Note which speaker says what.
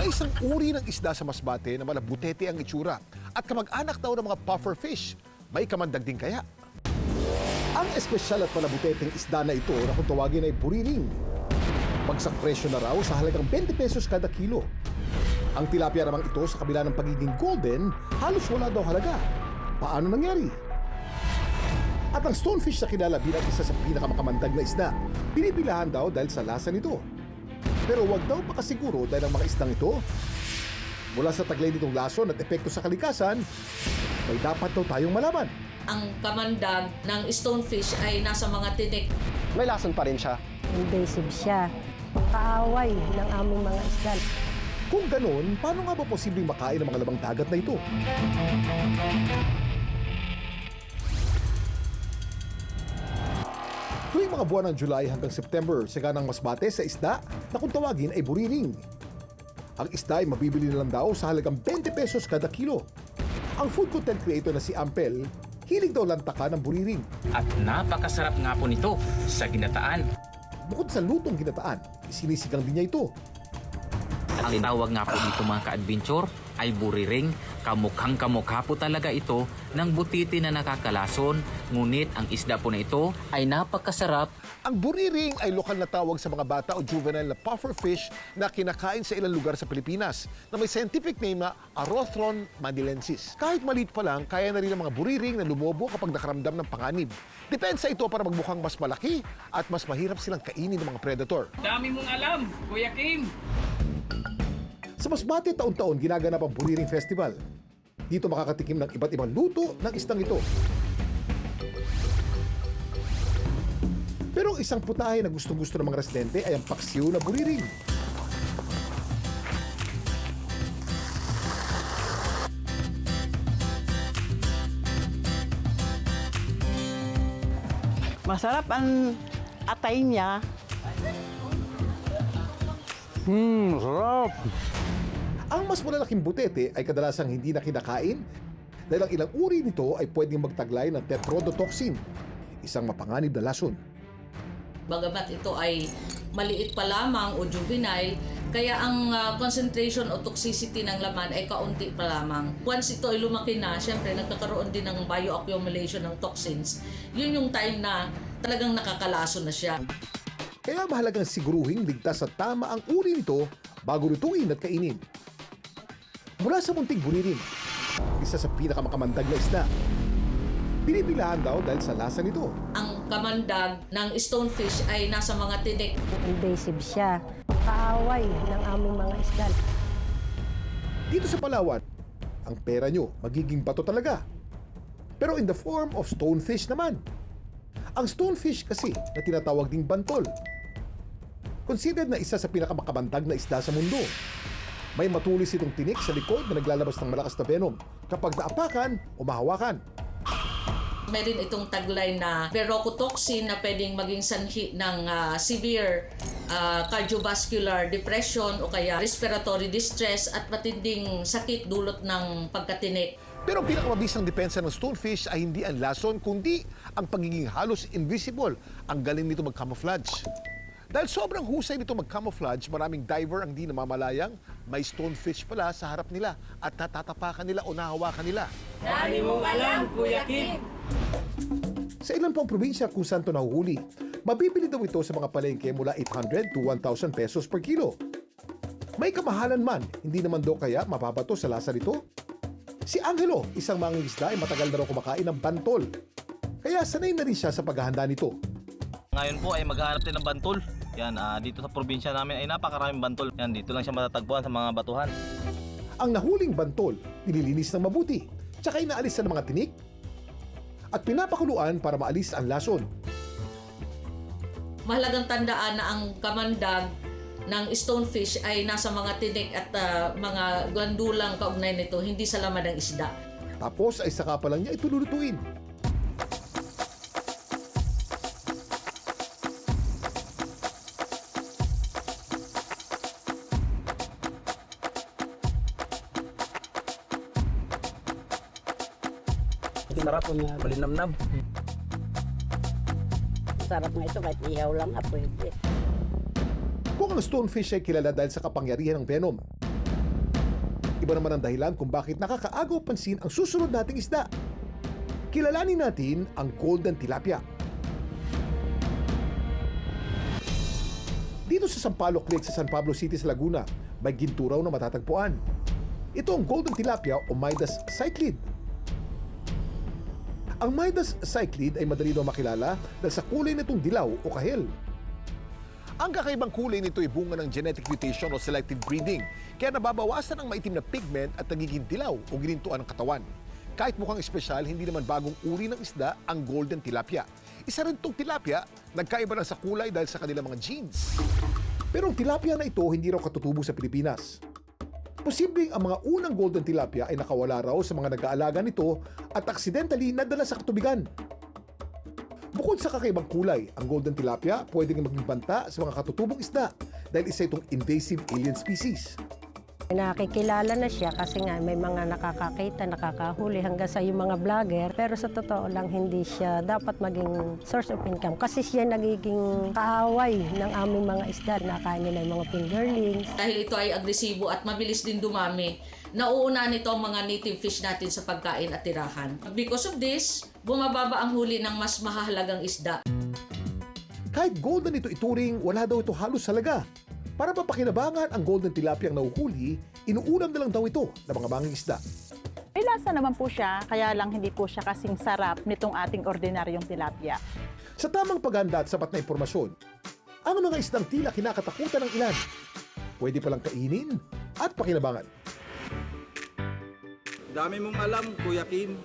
Speaker 1: May isang uri ng isda sa Masbate na malabutete ang itsura at kamag-anak daw ng mga puffer fish. May kamandag din kaya? Ang espesyal at malabuteteng isda na ito na kung tawagin ay buriring. Bagsak presyo na raw sa halagang 20 pesos kada kilo. Ang tilapia namang ito sa kabila ng pagiging golden, halos wala daw halaga. Paano nangyari? At ang stonefish na kilala bilang isa sa pinakamakamandang na isda, pinipilahan daw dahil sa lasa nito. Pero wag daw makasiguro dahil ang mga isdang ito, mula sa taglay nitong lason at epekto sa kalikasan, may dapat daw tayong malaman.
Speaker 2: Ang kamandag ng stonefish ay nasa mga tinik.
Speaker 3: May lason pa rin siya.
Speaker 4: Invasive siya. Kaaway ng aming mga isda.
Speaker 1: Kung ganun, paano nga ba posibleng makain ang mga lamang dagat na ito? Tuwing mga buwan ng July hanggang September, saganang Masbate sa isda na kung tawagin ay buriring. Ang isda ay mabibili na lang daw sa halagang 20 pesos kada kilo. Ang food content creator na si Ampel, hilig daw lantaka ng buriring.
Speaker 5: At napakasarap nga po nito sa ginataan.
Speaker 1: Bukod sa lutong ginataan, isinisigang din niya ito.
Speaker 5: Ang tawag nga po dito mga ka-adventure ay buriring. Kamukhang-kamukha po talaga ito ng butiti na nakakalason. Ngunit ang isda po na ito ay napakasarap.
Speaker 1: Ang buriring ay lokal na tawag sa mga bata o juvenile na puffer fish na kinakain sa ilang lugar sa Pilipinas na may scientific name na Arothron manilensis. Kahit maliit pa lang, kaya na rin ang mga buriring na lumobo kapag nakaramdam ng panganib. Depensa ito para magmukhang mas malaki at mas mahirap silang kainin ng mga predator.
Speaker 6: Dami mong alam, Kuya Kim!
Speaker 1: Sa Masbate, taon-taon ginaganap ang Buriring Festival. Dito makakatikim ng iba't ibang luto ng isdang ito. Pero ang isang putahe na gustong-gusto ng mga residente ay ang paksiw na buriring.
Speaker 7: Masarap ang atay niya.
Speaker 3: Sarap.
Speaker 1: Ang mas malalaking butete ay kadalasang hindi na kinakain dahil ang ilang uri nito ay pwedeng magtaglay ng tetrodotoxin, isang mapanganib na lason.
Speaker 2: Bagamat ito ay maliit pa lamang o juvenile, kaya ang concentration o toxicity ng laman ay kaunti pa lamang. Once ito ay lumaki na, syempre nagkakaroon din ng bioaccumulation ng toxins. Yun yung time na talagang nakakalason na siya.
Speaker 1: Kaya mahalagang siguruhing ligtas at tama ang uri nito bago lutuin at kainin. Mula sa munting buriring, isa sa pinakamakamandang na isda. Pinipilahan daw dahil sa lasa nito.
Speaker 2: Ang kamandag ng stonefish ay nasa mga tinik.
Speaker 4: Invasive siya. Kaaway ng aming mga isda.
Speaker 1: Dito sa Palawan, ang pera nyo magiging bato talaga. Pero in the form of stonefish naman. Ang stonefish kasi na tinatawag ding bantol. Considered na isa sa pinakamakamandang na isda sa mundo. May matulis itong tinik sa likod na naglalabas ng malakas na venom kapag naapakan o mahawakan.
Speaker 2: Meron itong taglay na verocotoxin na pwedeng maging sanhi ng severe cardiovascular depression o kaya respiratory distress at matinding sakit dulot ng pagkatinik.
Speaker 1: Pero ang pinakamabisang depensa ng stonefish ay hindi ang lason kundi ang pagiging halos invisible. Ang galing nito mag-camouflage. Dahil sobrang husay nito mag-camouflage, maraming diver ang di namamalayang may stonefish pala sa harap nila at natatapakan nila o nahawakan nila.
Speaker 6: Dami mong alam, Kuya Kim!
Speaker 1: Sa ilan pang probinsya kung saan ito nahuhuli, mabibili daw ito sa mga palengke mula 800 to 1,000 pesos per kilo. May kamahalan man, hindi naman daw kaya mababato sa lasa nito? Si Angelo, isang mangingisda ay matagal na raw kumakain ng bantol. Kaya sanay na rin siya sa paghahanda nito.
Speaker 8: Ngayon po ay maghahanap din ng bantol. Yan, dito sa probinsya namin ay napakaraming bantol. Yan, dito lang siya matatagpuan sa mga batuhan.
Speaker 1: Ang nahuling bantol, nililinis ng mabuti, tsaka inaalis ng mga tinik at pinapakuluan para maalis ang lason.
Speaker 2: Mahalagang tandaan na ang kamandag ng stonefish ay nasa mga tinik at mga glandulang kaugnay nito, hindi sa laman ng isda.
Speaker 1: Tapos ay saka pa lang niya ito lulutuin.
Speaker 3: Sarap po niya, malinamnam.
Speaker 4: Sarap nga ito kahit ihaw lang pwede.
Speaker 1: Kung ang stonefish ay kilala dahil sa kapangyarihan ng venom, Iba naman ang dahilan kung bakit nakakaagaw pansin ang susunod nating isda. Kilalanin natin ang golden tilapia. Dito sa Sampaloc Lake sa San Pablo City sa Laguna, may ginto raw na matatagpuan. Ito ang golden tilapia o Midas cyclid. Ang Midas cyclid ay madali daw makilala dahil sa kulay nitong dilaw o kahel. Ang kakaibang kulay nito ay bunga ng genetic mutation o selective breeding, kaya nababawasan ang maitim na pigment at nagiging dilaw o ginintuan ng katawan. Kahit mukhang espesyal, hindi naman bagong uri ng isda ang golden tilapia. Isa rin itong tilapia, nagkaiba lang sa kulay dahil sa kanilang mga genes. Pero ang tilapia na ito hindi raw katutubo sa Pilipinas. Posibleng ang mga unang golden tilapia ay nakawala raw sa mga nag-aalaga nito at aksidentally nadala sa katubigan. Bukod sa kakaibang kulay, ang golden tilapia pwedeng maging banta sa mga katutubong isda dahil isa itong invasive alien species.
Speaker 4: Nakikilala na siya kasi nga may mga nakakakita, nakakahuli hanggang sa yung mga vlogger. Pero sa totoo lang, hindi siya dapat maging source of income kasi siya nagiging kaaway ng aming mga isda. Nakain nila yung mga fingerlings.
Speaker 2: Dahil ito ay agresibo at mabilis din dumami, nauuna nito ang mga native fish natin sa pagkain at tirahan. Because of this, bumababa ang huli ng mas mahahalagang isda.
Speaker 1: Kahit golden ito ituring, wala daw ito halos salaga. Para mapakinabangan ang golden tilapia ang nahuhuli, inuulam na lang daw ito ng mga mangingisda.
Speaker 7: May lasa naman po siya, kaya lang hindi po siya kasing sarap nitong ating ordinaryong tilapia.
Speaker 1: Sa tamang paghanda at sapat na impormasyon, ang mga isdang tila kinakatakutan ng ilan, pwede palang kainin at pakinabangan.
Speaker 3: Dami mong alam, Kuya Kim.